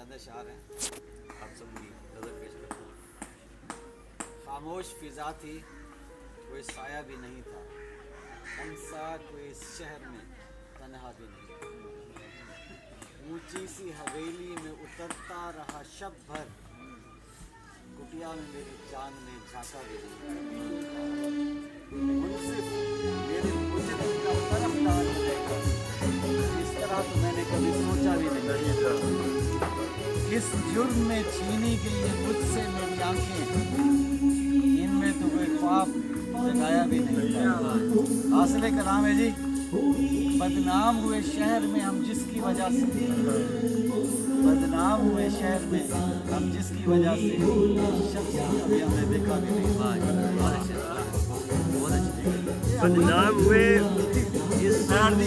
चंद अशार हैं, आप सबकी नज़र पेश करता हूँ। खामोश फिजा थी, कोई साया भी नहीं था, हमसा कोई इस शहर में तन्हा भी नहीं था। ऊंची सी हवेली में उतरता रहा शब भर, कुटिया में मेरी जान ने झांका भी नहीं। मुनसिफ मेरे मुजरिम का तरफदार बनेगा, इस तरह तो मैंने कभी सोचा भी नहीं था। इस जुर्म में छीनी गई है मुझसे मेरी आंखें, इनमें तो कोई ख्वाब जगाया भी नहीं था। हासिल कलाम है जी। बदनाम हुए शहर में हम जिसकी वजह से, बदनाम हुए शहर में हम जिसकी वजह से शख्स अभी हमने देखा भी नहीं। बदनाम हुए इस शहर में